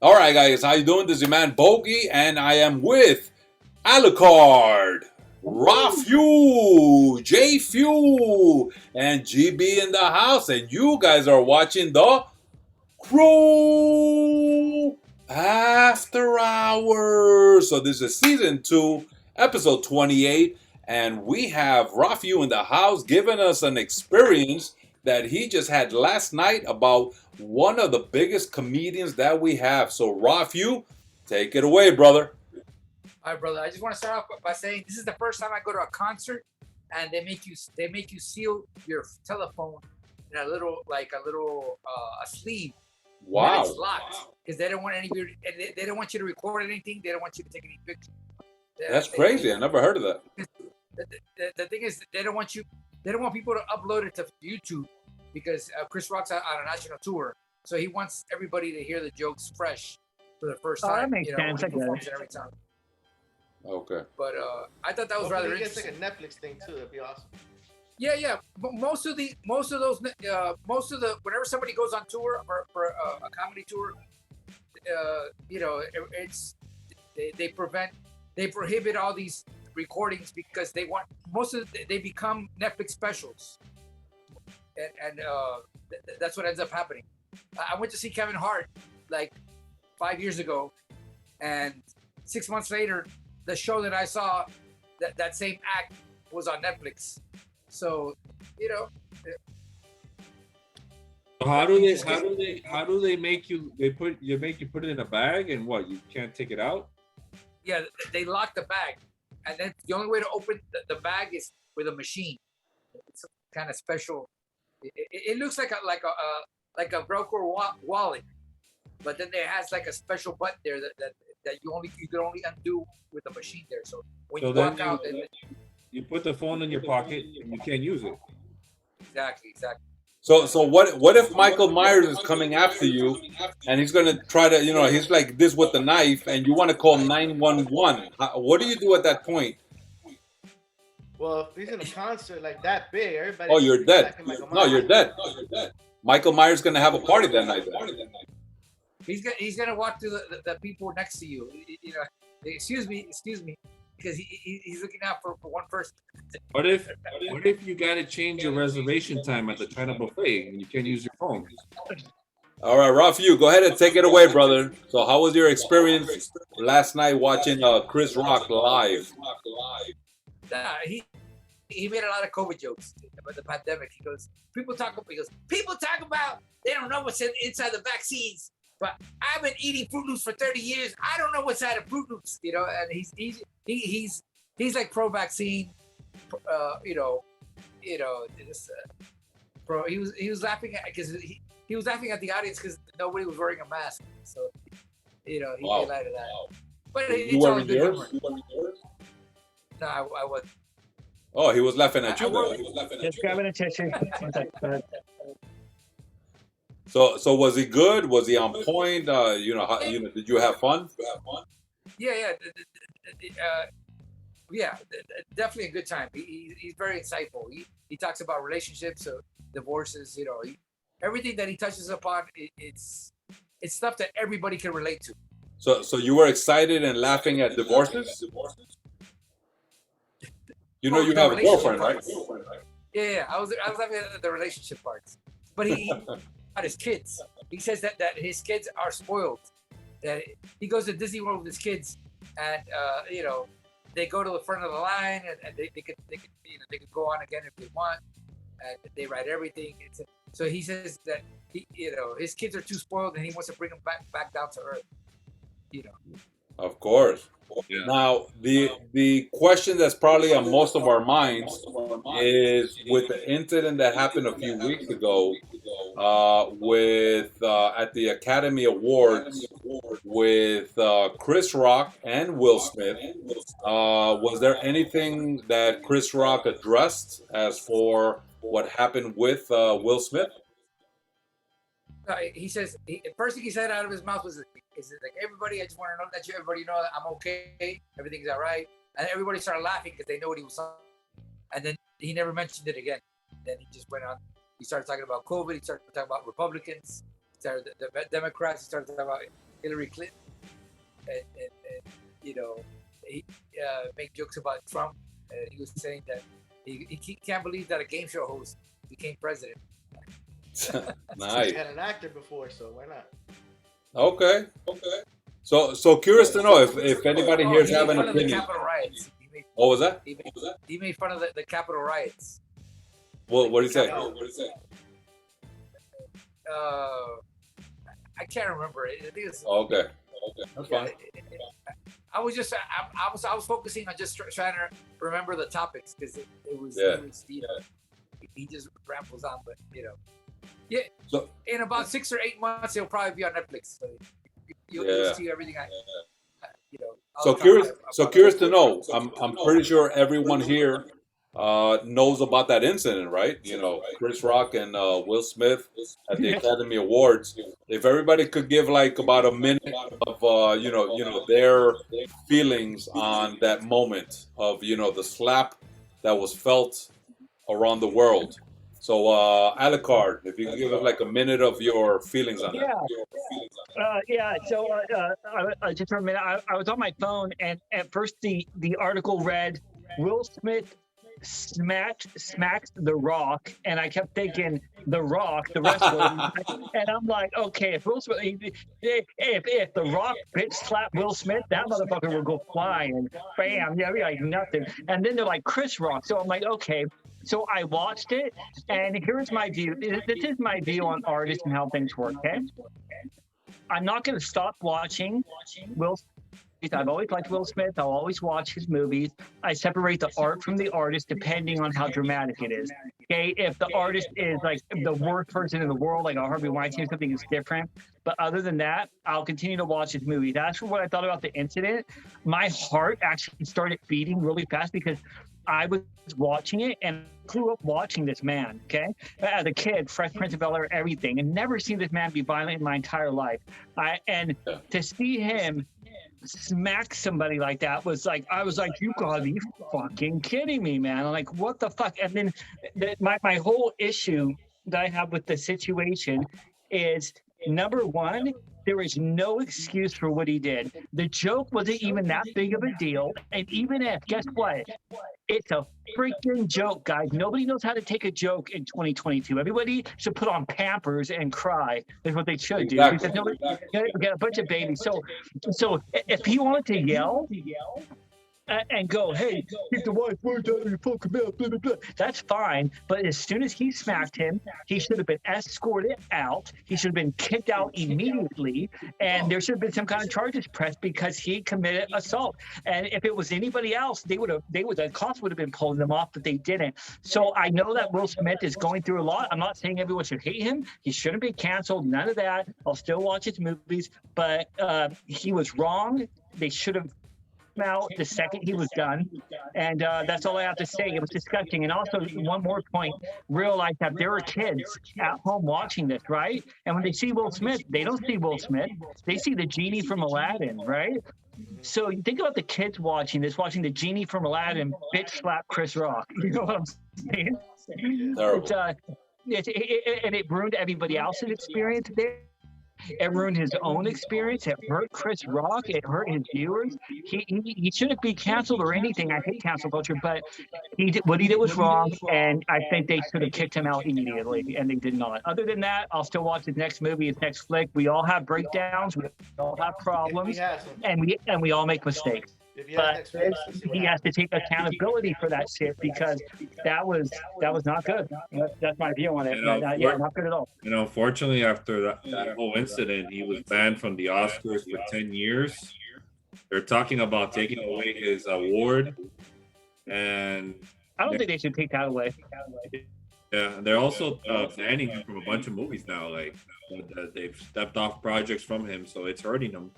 All right, guys, how you doing? This is your man Bogy, and I am with ALUCARD, RAFEW, J.F.E.W, and GB in the house, and you guys are watching the CREW After Hours. So this is season 2, episode 28, and we have RAFEW in the house giving us an experience that he just had last night about one of the biggest comedians that we have. So RAFEW, take it away, brother. All right, brother. I just want to start off by saying this is the first time I go to a concert, and they make you seal your telephone in a little a sleeve. Wow. And it's locked because they don't want they don't want you to record anything. They don't want you to take any pictures. That's crazy. I never heard of that. The thing is, they don't want people to upload it to YouTube because Chris Rock's on a national tour, so he wants everybody to hear the jokes fresh for the first time. That makes sense. When he performs it every time. Okay. But I thought that was rather interesting. interesting. It's like a Netflix thing too. That'd be awesome. Yeah. But most of the whenever somebody goes on tour for a comedy tour, it's they prohibit all these recordings because they want they become Netflix specials, and that's what ends up happening. I went to see Kevin Hart like 5 years ago, and 6 months later, the show that I saw, that same act was on Netflix. So, How do they make you? Make you put it in a bag, and what? You can't take it out. Yeah, they lock the bag, and then the only way to open the bag is with a machine. It's kind of special. It looks like a Velcro wallet, but then it has like a special button there that you can only undo with the machine there. So when you walk out, you put the phone in your pocket and you can't use it. Exactly. So what if Michael Myers is coming after you, and he's gonna try to, he's like this with the knife, and you want to call 911? What do you do at that point? Well, if he's in a concert like that big, everybody. Oh, you're dead. No, you're dead. Michael Myers gonna have a party that night. He's gonna walk to the people next to you. Excuse me, because he's looking out for one person. What if you gotta change your reservation time at the China buffet and you can't use your phone? All right, RAFEW, go ahead and take it away, brother. So how was your experience last night watching Chris Rock live? He made a lot of COVID jokes about the pandemic. He goes, people talk about they don't know what's inside the vaccines, but I've been eating Fruit Loops for 30 years. I don't know what's inside of Fruit Loops, and he's like pro-vaccine, pro. He was laughing because he was laughing at the audience because nobody was wearing a mask. So, he made light of that. But you wearing yours? No, I wasn't. Oh, he was laughing at you. Just grabbing a tissue. So was he good? Was he on point? Did you have fun? Yeah. Definitely a good time. He's very insightful. He talks about relationships, divorces. Everything that he touches upon, it's stuff that everybody can relate to. So you were excited and laughing at divorces? You have a girlfriend, right? Yeah. I was laughing at the relationship parts, but he about his kids. He says that his kids are spoiled. That he goes to Disney World with his kids, and they go to the front of the line, and they could go on again if they want, and they ride everything. So he says that his kids are too spoiled, and he wants to bring them back down to earth. Of course. Yeah. Now, the question that's probably on most of our minds is with the incident that happened a few weeks ago at the Academy Awards with Chris Rock and Will Smith. Was there anything that Chris Rock addressed as for what happened with Will Smith? He says, first thing he said out of his mouth was like, everybody, I just want to know that everybody know that I'm okay, everything's all right. And everybody started laughing because they know what he was saying. And then he never mentioned it again. Then he just went on. He started talking about COVID. He started talking about Republicans. He started the Democrats. He started talking about Hillary Clinton, and you know, he make jokes about Trump. He was saying that he can't believe that a game show host became president. Nice. He had an actor before, so why not? Okay. So curious to know if anybody here is he made having fun an of the opinion. Capitol riots. What was that? He made fun of the Capitol riots. What did he say? I can't remember it. I think it's, Okay. That's fine. I was just I was focusing on just trying to remember the topics because it was you know, he just rambles on, but you know, yeah. So in about 6 or 8 months, it'll probably be on Netflix. So you'll see everything. You know. So curious to know. I'm pretty sure everyone here knows about that incident, right? You know, Chris Rock and Will Smith at the Academy Awards. If everybody could give like about a minute of you know their feelings on that moment of the slap that was felt around the world. So ALUCARD, if you could give us like a minute of your feelings on that. So just for a minute, I was on my phone, and at first the article read, Will Smith smacks The Rock, and I kept thinking The Rock, the wrestler, and I'm like, okay, if Will Smith, if The Rock bitch slapped Will Smith, that motherfucker will go flying, bam, yeah, like nothing. And then they're like Chris Rock, so I'm like, okay. So I watched it, and here's my view. This is my view on artists and how things work. Okay, I'm not going to stop watching Will Smith. I've always liked Will Smith. I'll always watch his movies. I separate the art from the artist depending on how dramatic it is. Okay, if the artist is like the worst person in the world, like a Harvey Weinstein, something is different. But other than that, I'll continue to watch his movies. That's what I thought about the incident. My heart actually started beating really fast because I was watching it and grew up watching this man, okay? As a kid, Fresh Prince of Bel-Air, everything, and never seen this man be violent in my entire life. And to see him smack somebody like that was like, I was like, you gotta be fucking kidding me, man. I'm like, what the fuck? And then my whole issue that I have with the situation is, number one, there is no excuse for what he did. The joke wasn't even that big of a deal. And even if, guess what? It's a freaking joke, guys. Nobody knows how to take a joke in 2022. Everybody should put on Pampers and cry. That's what they should do. Because nobody get a bunch of babies. So if he wanted to yell and go, hey, keep the white words out of your fucking mouth, blah, blah, blah. That's fine. But as soon as he smacked him, he should have been escorted out. He should have been kicked out immediately. And there should have been some kind of charges pressed because he committed assault. And if it was anybody else, the cops would have been pulling them off, but they didn't. So I know that Will Smith is going through a lot. I'm not saying everyone should hate him. He shouldn't be canceled. None of that. I'll still watch his movies. But he was wrong. They should have out the second he was done, and that's all I have to say. It was disgusting. And also, one more point, realize that there are kids at home watching this, right? And when they see Will Smith, they don't see Will Smith, they see the genie from Aladdin, right? So you think about the kids watching this, watching the genie from Aladdin bitch slap Chris Rock. You know what I'm saying? And it ruined everybody else's experience there. It ruined his own experience. It hurt Chris Rock. It hurt his viewers. He shouldn't be canceled or anything. I hate cancel culture, but what he did was wrong, and I think they should have kicked him out immediately, and they did not. Other than that, I'll still watch his next movie, his next flick. We all have breakdowns. We all have problems, and we all make mistakes. But he has to take accountability for that shit because that was not good. That's my view on it. Not good at all. You know, unfortunately, after that whole incident, he was banned from the Oscars for 10 years. They're talking about taking away his award, and I don't think they should take that away. Yeah, and they're also banning him from a bunch of movies now. Like they've stepped off projects from him, so it's hurting him.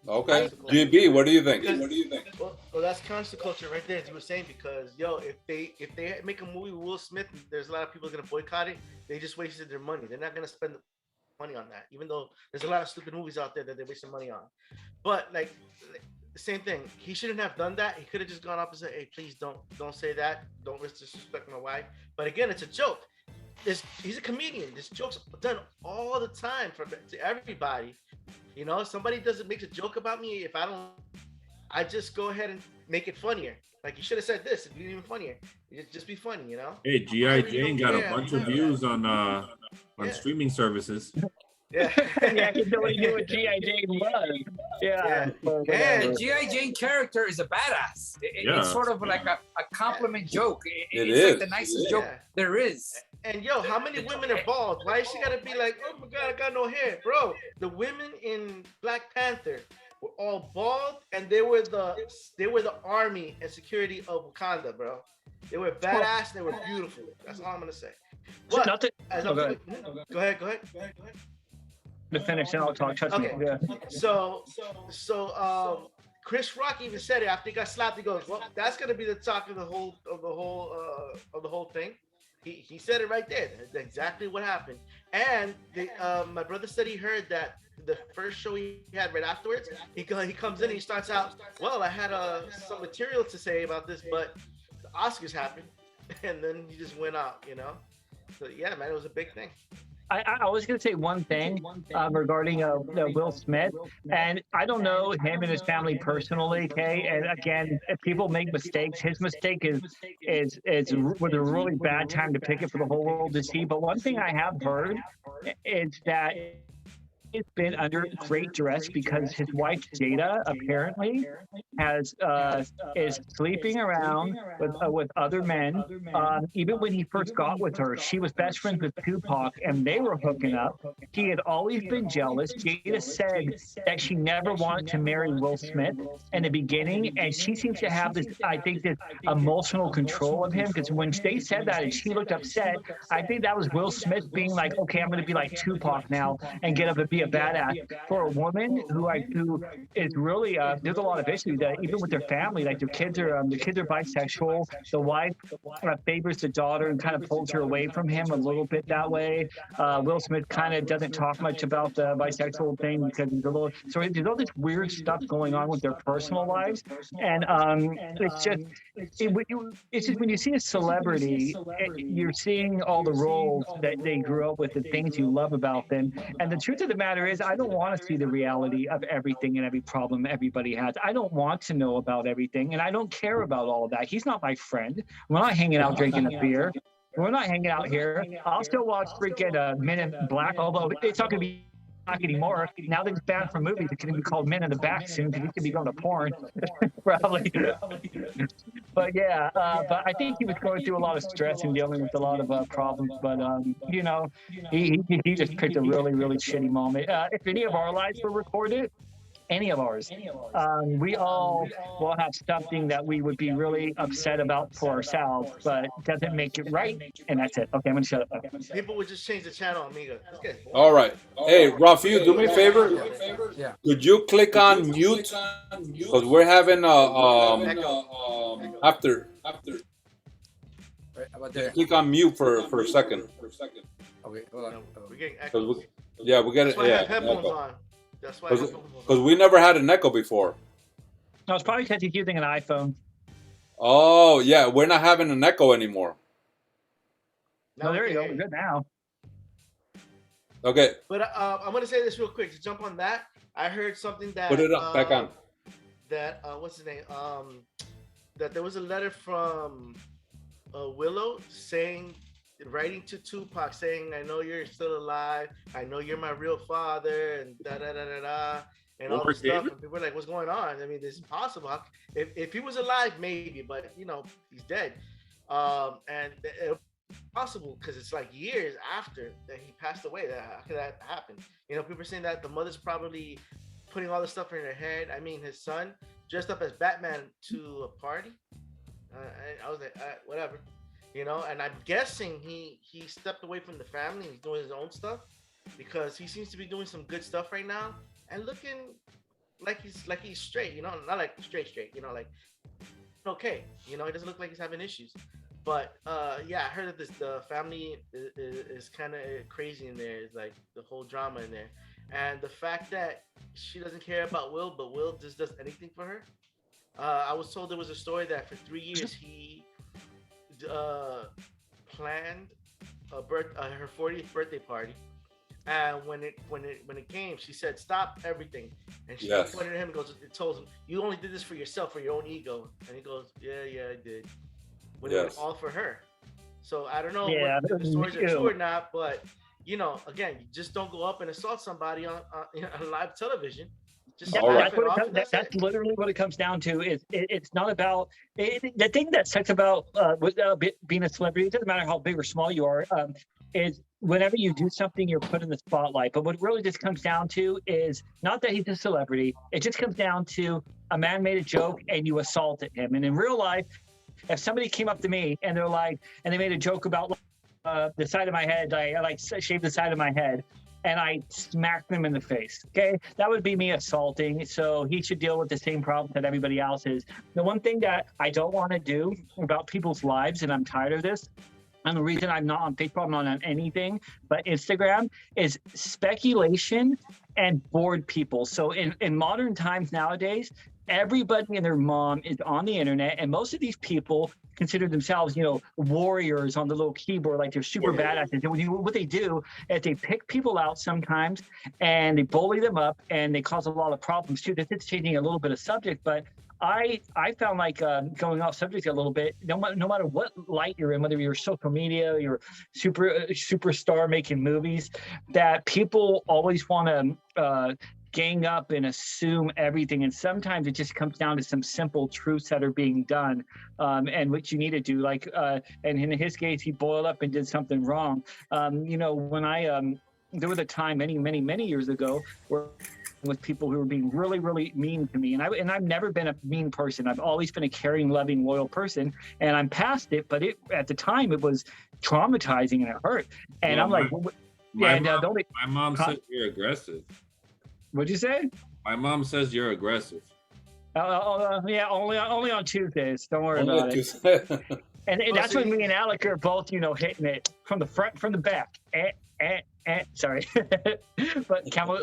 Okay, GB, what do you think? Well, that's cancel culture right there, as you were saying. Because if they make a movie with Will Smith, there's a lot of people gonna boycott it. They just wasted their money. They're not gonna spend money on that, even though there's a lot of stupid movies out there that they're wasting money on. But like the same thing, he shouldn't have done that. He could have just gone up and said, "Hey, please don't say that. Don't disrespect my wife." But again, it's a joke. He's a comedian. This joke's done all the time to everybody. You know, somebody makes a joke about me. If I don't, I just go ahead and make it funnier. Like, you should have said this. It'd be even funnier. Just be funny, you know. Hey, I GI really Jane don't got a care. bunch I'm of not views that. on Yeah. streaming services. Yeah. Yeah, he really knew what G.I. Jane was. Yeah. Yeah. Or And whatever. the G.I. Jane character is a badass. Yeah. It's sort of like a compliment joke. It It's is. like the nicest It joke is. there is. And yo, how many women are bald? Why is she gotta be like, oh my god, I got no hair, bro? The women in Black Panther were all bald, and they were the army and security of Wakanda, bro. They were badass. They were beautiful. That's all I'm gonna say. But Not to, as oh, I'm go ahead. go ahead. To finish and I'll talk. Trust me. Okay. Yeah. So Chris Rock even said it after he got slapped. He goes, "Well, that's gonna be the talk of the whole thing." He said it right there. That's exactly what happened. And my brother said he heard that the first show he had right afterwards, he comes in and he starts out, "Well, I had some material to say about this, but the Oscars happened," and then he just went out. You know. So yeah, man, it was a big thing. I was going to say one thing regarding Will Smith, and I don't know him and his family personally, okay? And again, if people make mistakes, his mistake is was a really bad time to pick it for the whole world to see. But one thing I have heard is that he's been under great duress because his wife Jada apparently is sleeping around with other men. Even when he first got with her, she was best friends with Tupac, and they were hooking up. He had always been jealous. Jada said that she never wanted to marry Will Smith in the beginning, and she seems to have this, I think, this emotional control of him, because when they said that and she looked upset, I think that was Will Smith being like, okay, I'm going to be like Tupac now and get up and be a badass. For a woman who is really there's a lot of issues that even with their family, like the kids are bisexual. The wife favors the daughter and kind of pulls her away from him a little bit that way. Will Smith kind of doesn't talk much about the bisexual thing because he's a little, so there's all this weird stuff going on with their personal lives, and it's just when you see a celebrity, you're seeing all the roles that they grew up with, the things you love about them. And the truth of the matter is, I don't want to see the reality of everything and every problem everybody has. I don't want to know about everything, and I don't care about all of that. He's not my friend. We're not hanging out drinking a beer. We're not hanging out here. I'll still watch freaking Men in Black, although it's not going to be black anymore. Now that it's banned from movies, it's going to be called Men in the Back soon because he's going to be going to porn, probably. But yeah, but I think he was going through a lot of stress and dealing with a lot of problems. But you know, he just picked a really, really shitty moment. If any of our lives were recorded, any of ours, we all will have something that we would be really upset about for ourselves, but doesn't make it right. And that's it. Okay, I'm gonna shut up. People would just change the channel, amigo. All right. Hey, RAFEW, do me a favor. Yeah. Could you click on mute? Because we're having after. Right about there. Click on mute for a second. Okay, hold on. We're getting echoes. We get That's it. why I have Yeah, headphones on. That's why I have headphones on. because we never had an echo before. No, it's probably because he's using an iPhone. Oh yeah, we're not having an echo anymore. No, there you go. We're good now. Okay, But I'm gonna say this real quick to jump on that. I heard something that put it up back on. That what's his name? That there was a letter from Willow writing to Tupac saying, "I know you're still alive. I know you're my real father," and da da da da da, and all this stuff. And people were like, "What's going on? I mean, this is impossible. If he was alive, maybe, but you know, he's dead." And it's possible because it's like years after that he passed away. How could that happen? You know, people are saying that the mother's probably putting all this stuff in her head. I mean, his son dressed up as Batman to a party. I was like, whatever. You know, and I'm guessing he stepped away from the family and he's doing his own stuff because he seems to be doing some good stuff right now and looking like he's straight, you know, not like straight, you know, like okay, you know, he doesn't look like he's having issues. But yeah, I heard that the family is kind of crazy in there. It's like the whole drama in there, and the fact that she doesn't care about Will, but Will just does anything for her. I was told there was a story that for 3 years he planned her 40th birthday party And when it came, she said, "Stop everything." And she Yes. pointed at him and goes, "It told him you only did this for yourself, for your own ego." And he goes, "Yeah, I did." When it Yes. was all for her. So I don't know Yeah, if the stories are ew. true or not, but you know, again, you just don't go up and assault somebody on live television. Just That, All right. that's laugh it what it off, comes. and That, that's that's it. literally what it comes down to. It's not about the thing that sucks about being a celebrity. It doesn't matter how big or small you are. Is whenever you do something, you're put in the spotlight. But what it really just comes down to is not that he's a celebrity. It just comes down to a man made a joke and you assaulted him. And in real life, if somebody came up to me and they're like, and they made a joke about the side of my head, I like shaved the side of my head, and I smacked them in the face. Okay, that would be me assaulting. So he should deal with the same problem that everybody else is. The one thing that I don't want to do about people's lives, and I'm tired of this, and the reason I'm not on Facebook, I'm not on anything but Instagram, is speculation and bored people. So in modern times nowadays, everybody and their mom is on the internet, and most of these people consider themselves, warriors on the little keyboard, like they're super badasses. And what they do is they pick people out sometimes and they bully them up, and they cause a lot of problems too. This is changing a little bit of subject, but I found like going off subject a little bit. No matter what light you're in, whether you're social media, you're superstar making movies, that people always want to gang up and assume everything. And sometimes it just comes down to some simple truths that are being done, and what you need to do. Like, and in his case, he boiled up and did something wrong. When there was a time many years ago where with people who were being really, really mean to me. And I've never been a mean person. I've always been a caring, loving, loyal person. And I'm past it, but at the time it was traumatizing and it hurt. And Well, I'm like, my mom says you're aggressive. What'd you say? My mom says you're aggressive. Yeah, only on Tuesdays. Don't worry Only about to it. say- And that's when me and Alec are both, hitting it from the front, from the back. Sorry, but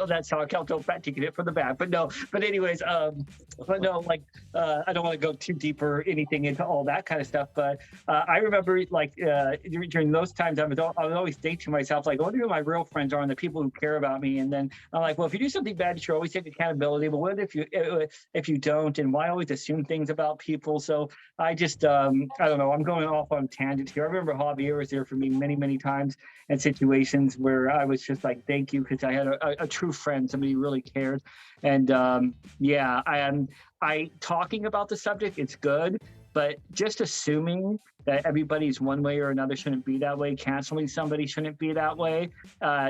that song Count Fat to get it from the back. But anyways, I don't want to go too deep or anything into all that kind of stuff. But I remember like during those times, I was always thinking to myself, like, I wonder who my real friends are and the people who care about me. And then I'm like, well, if you do something bad, you should always take accountability. But what if you don't? And why always assume things about people? So I just I don't know. I'm going off on tangents here. I remember Javier was there for me many times and situations where I was just like, thank you, because I had a true friend, somebody who really cared. And I talking about the subject, it's good, but just assuming that everybody's one way or another shouldn't be that way. Canceling somebody shouldn't be that way.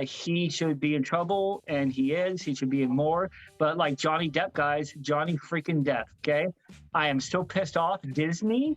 He should be in trouble, and he is. He should be in more. But like Johnny Depp, guys, Johnny freaking Depp, okay? I am so pissed off. Disney.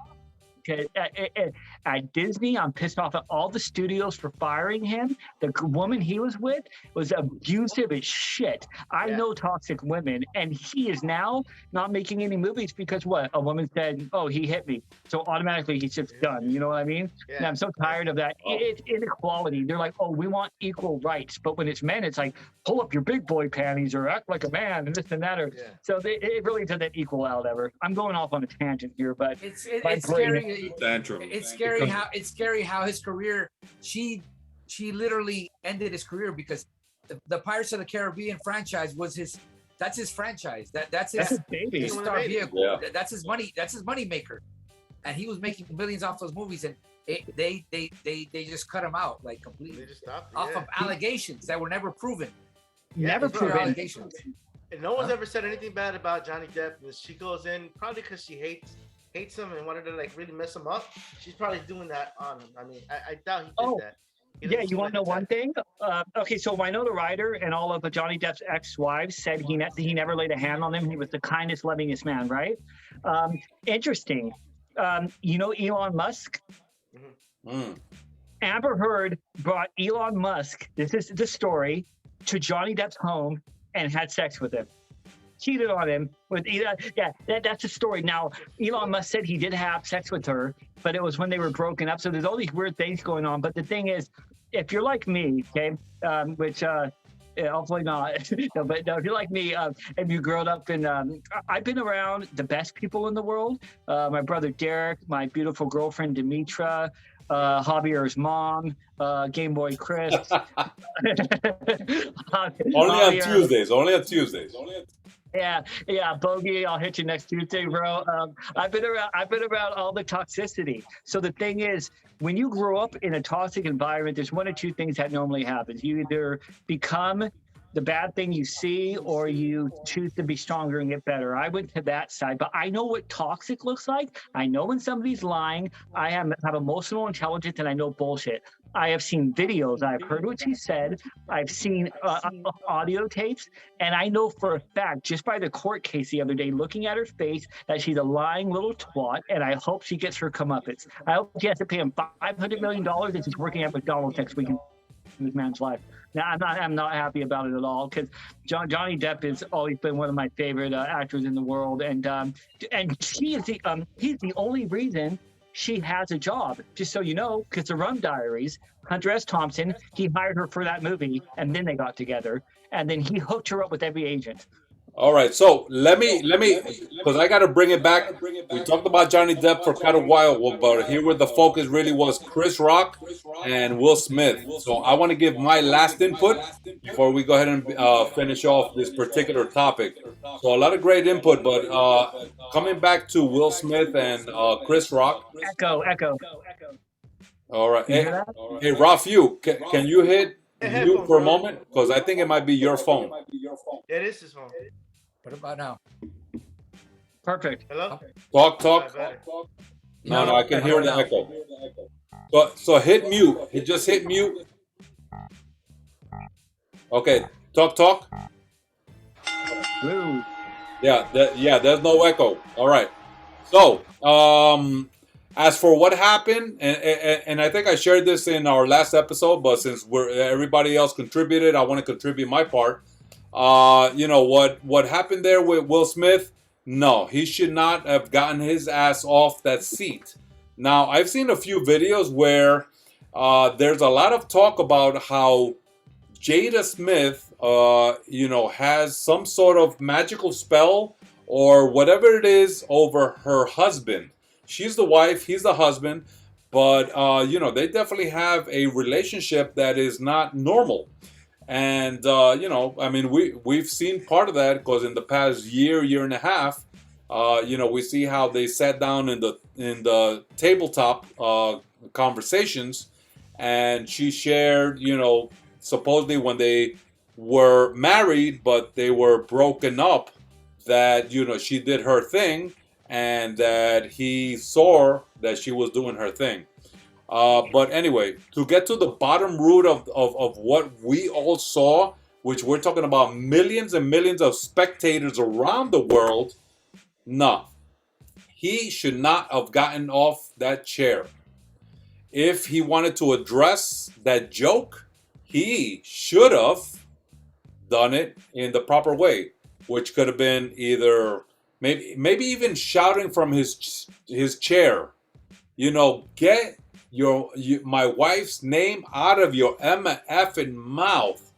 At Disney, I'm pissed off at all the studios for firing him. The woman he was with was abusive as shit. I know toxic women, and he is now not making any movies because what? A woman said, "Oh, he hit me," so automatically he's just done. You know what I mean? Yeah. And I'm so tired of that. It's inequality. They're like, "Oh, we want equal rights," but when it's men, it's like, "Pull up your big boy panties or act like a man," and this and that. So it really doesn't equal out ever. I'm going off on a tangent here, but it's scary. Tantrum. It's scary how his career. She literally ended his career because the Pirates of the Caribbean franchise was his. That's his franchise. That's his baby. his star vehicle. Yeah. That's his money. That's his money maker, and he was making millions off those movies, and they just cut him out like completely. They just stopped off of allegations that were never proven. Never it's proven. Allegations. And no one's ever said anything bad about Johnny Depp. She goes in probably because she hates him and wanted to like really mess him up. She's probably doing that on him. I mean, I doubt he did that. Yeah, you want to know one thing? Okay, so Winona Ryder and all of Johnny Depp's ex-wives said he never laid a hand on them. He was the kindest, lovingest man, right? Interesting. Elon Musk? Amber Heard brought Elon Musk, this is the story, to Johnny Depp's home and had sex with him. Cheated on him with that's the story. Now Elon Musk said he did have sex with her, but it was when they were broken up. So there's all these weird things going on. But the thing is, if you're like me, okay, which hopefully not, but if you're like me, and you grew up in, I've been around the best people in the world. My brother Derek, my beautiful girlfriend Demetra, Javier's mom, Game Boy Chris. Only on Javier. Tuesdays. Only on Tuesdays. Yeah, Bogy, I'll hit you next Tuesday, bro. I've been around all the toxicity. So the thing is, when you grow up in a toxic environment, there's one or two things that normally happens. You either become the bad thing you see, or you choose to be stronger and get better. I went to that side, but I know what toxic looks like. I know when somebody's lying. I have emotional intelligence, and I know bullshit. I have seen videos. I've heard what she said. I've seen audio tapes, and I know for a fact, just by the court case the other day, looking at her face, that she's a lying little twat, and I hope she gets her comeuppance. I hope she has to pay him $500 million and she's working at McDonald's next week in this man's life. Now, I'm not happy about it at all, because Johnny Depp has always been one of my favorite actors in the world, and he is he's the only reason she has a job, just so you know, because the Rum Diaries, Hunter S. Thompson, he hired her for that movie, and then they got together, and then he hooked her up with every agent. All right, so let me, because I got to bring it back. We talked about Johnny Depp for quite a while, but here where the focus really was Chris Rock and Will Smith. So I want to give my last input before we go ahead and finish off this particular topic. So a lot of great input, but coming back to Will Smith and Chris Rock. Echo. All right, You hear that? hey RAFEW, can you hit mute for a moment? Because I think it might be your phone. It is his phone. What about now? Perfect. Hello? Talk. Better. No, I can hear the echo. So hit mute. Just hit mute. Okay, talk. Woo. Yeah, there's no echo. All right. So, as for what happened, and I think I shared this in our last episode, but since everybody else contributed, I want to contribute my part. You know what happened there with Will Smith? No, he should not have gotten his ass off that seat. Now, I've seen a few videos where there's a lot of talk about how Jada Smith, has some sort of magical spell or whatever it is over her husband. She's the wife, he's the husband, but they definitely have a relationship that is not normal. And we've seen part of that because in the past year and a half, we see how they sat down in the tabletop conversations, and she shared, supposedly when they were married but they were broken up, that she did her thing and that he saw that she was doing her thing. But anyway, to get to the bottom root of what we all saw, which we're talking about millions and millions of spectators around the world, no, he should not have gotten off that chair. If he wanted to address that joke, he should have done it in the proper way, which could have been either maybe even shouting from his chair, get my wife's name out of your effing mouth,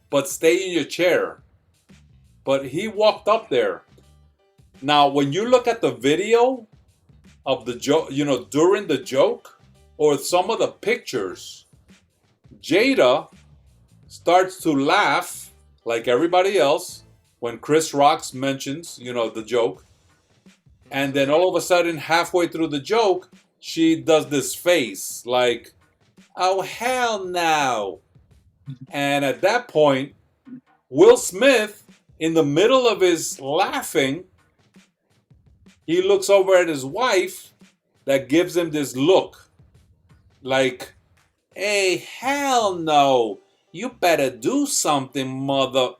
but stay in your chair. But he walked up there. Now, when you look at the video of the joke, during the joke, or some of the pictures, Jada starts to laugh like everybody else when Chris Rock mentions, the joke. And then all of a sudden, halfway through the joke, she does this face like, oh, hell no. And at that point, Will Smith, in the middle of his laughing, he looks over at his wife that gives him this look like, hey, hell no. You better do something, mother,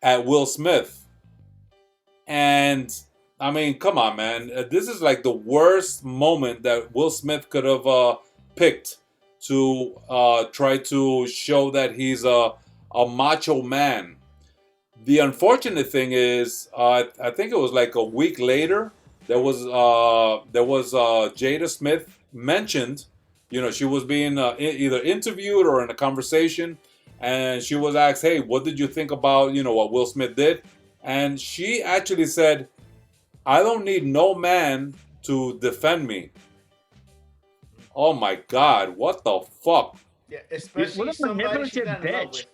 at Will Smith. And I mean, come on, man. This is like the worst moment that Will Smith could have picked to try to show that he's a macho man. The unfortunate thing is, I think it was like a week later, there was Jada Smith mentioned. She was being either interviewed or in a conversation, and she was asked, "Hey, what did you think about what Will Smith did?" And she actually said, "I don't need no man to defend me." Oh my God, what the fuck? Yeah, What especially a somebody she manipulative got in love bitch.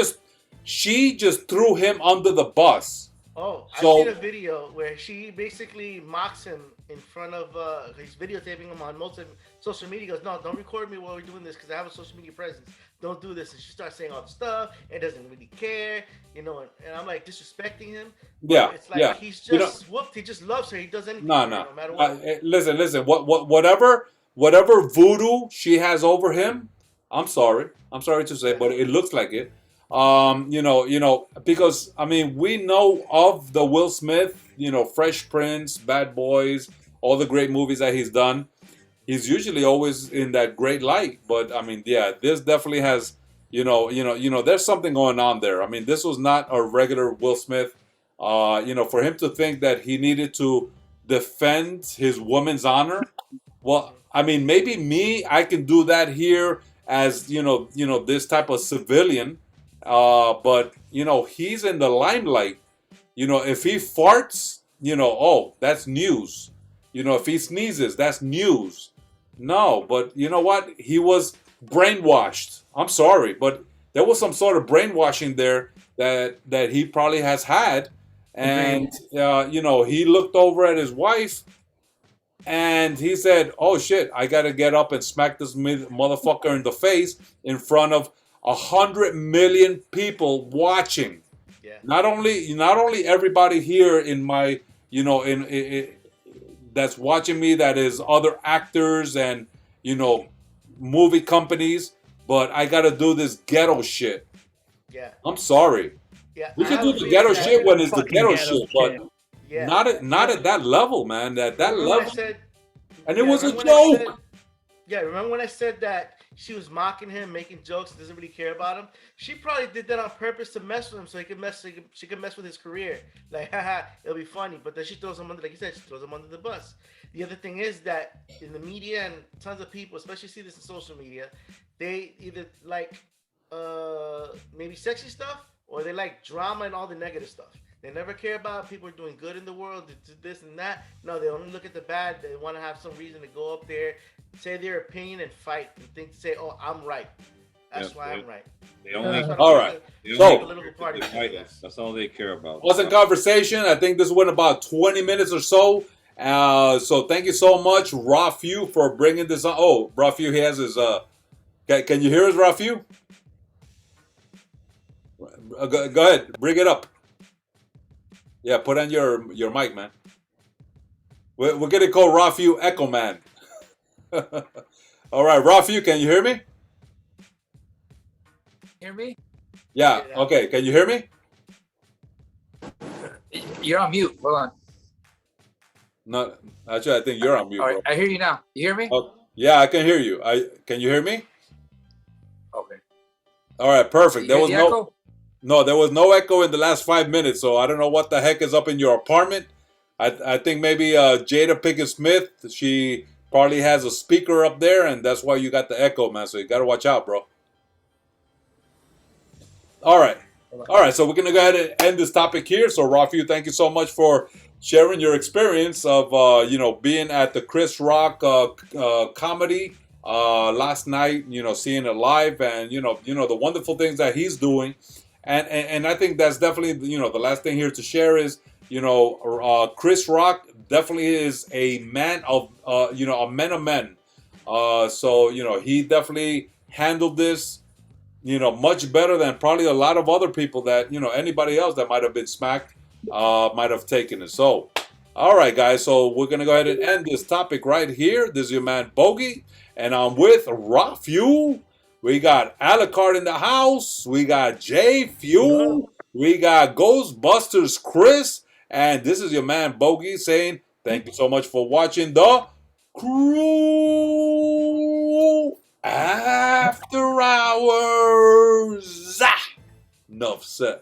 with. She just threw him under the bus. Oh, I've So seen a video where she basically mocks him in front of. He's videotaping him on most of social media. He goes, "No, don't record me while we're doing this because I have a social media presence. Don't do this." And she starts saying all the stuff and doesn't really care, you know. And I'm like disrespecting him. yeah, But it's like yeah. he's You know, just whooped. He just loves her. He does anything no, for her, no. no matter what. Listen. Whatever voodoo she has over him, I'm sorry. I'm sorry to say, Yeah. but it looks like it. Because I mean, we know of the Will Smith, Fresh Prince, Bad Boys, all the great movies that he's done. He's usually always in that great light, but I mean, yeah, this definitely has, there's something going on there. I mean, this was not a regular Will Smith. For him to think that he needed to defend his woman's honor, well, I mean, maybe I can do that here as this type of civilian, but he's in the limelight. If he farts, oh, that's news. If he sneezes, that's news. No, but you know what? He was brainwashed. I'm sorry, but there was some sort of brainwashing there that he probably has had, and he looked over at his wife and he said, "Oh shit, I gotta get up and smack this motherfucker in the face in front of 100 million people watching. Yeah. Not only everybody here in my, in that's watching me, that is other actors and movie companies, but I gotta do this ghetto shit. Yeah. I'm sorry. Yeah. We I can have do a the feeling ghetto that- shit when it's the Fucking ghetto ghetto shit, but shit. Yeah. not at that level, man. At that Remember when I level, said- and it yeah, was a remember when I said- joke. Yeah, remember when I said that she was mocking him, making jokes, doesn't really care about him? She probably did that on purpose to mess with him, so she could mess with his career. Like, haha, it'll be funny. But then she throws him under, like you said, she throws him under the bus. The other thing is that in the media and tons of people, especially see this in social media, they either like maybe sexy stuff or they like drama and all the negative stuff. They never care about people are doing good in the world, this and that. No, they only look at the bad. They want to have some reason to go up there, say their opinion, and fight and say, "Oh, I'm right. That's Yeah, why I'm right." They only, All right. they So- only political care to party. divide us. That's all they care about. Awesome conversation. I think this went about 20 minutes or so. So thank you so much, RAFEW, for bringing this on. Oh, RAFEW, he has his. Can you hear us, RAFEW? Go ahead, bring it up. Yeah, put on your mic, man. We're gonna call RAFEW Echo Man. All right, RAFEW, can you hear me? Hear me? Yeah. Okay. Can you hear me? You're on mute. Hold on. No, actually, I think you're on mute, All bro. right, I hear you now. You hear me? Oh, yeah, I can hear you. Can you hear me? Okay. All right, perfect. You hear the echo? No, there was no echo in the last 5 minutes, so I don't know what the heck is up in your apartment. I think maybe Jada Pinkett Smith, she probably has a speaker up there, and that's why you got the echo, man. So you got to watch out, bro. All right. So we're going to go ahead and end this topic here. So, RAFEW, thank you so much for sharing your experience of, being at the Chris Rock comedy last night, seeing it live and, the wonderful things that he's doing. And I think that's definitely, the last thing here to share is, Chris Rock definitely is a man of, a man of men. So, he definitely handled this, much better than probably a lot of other people that, anybody else that might have been smacked, might have taken it. So, all right, guys. So we're going to go ahead and end this topic right here. This is your man, Bogy, and I'm with RAFEW. We got ALUCARD in the house. We got J.F.E.W. We got GhostBusters Chris. And this is your man, Bogy, saying thank you so much for watching the CREW After Hours. Enough said.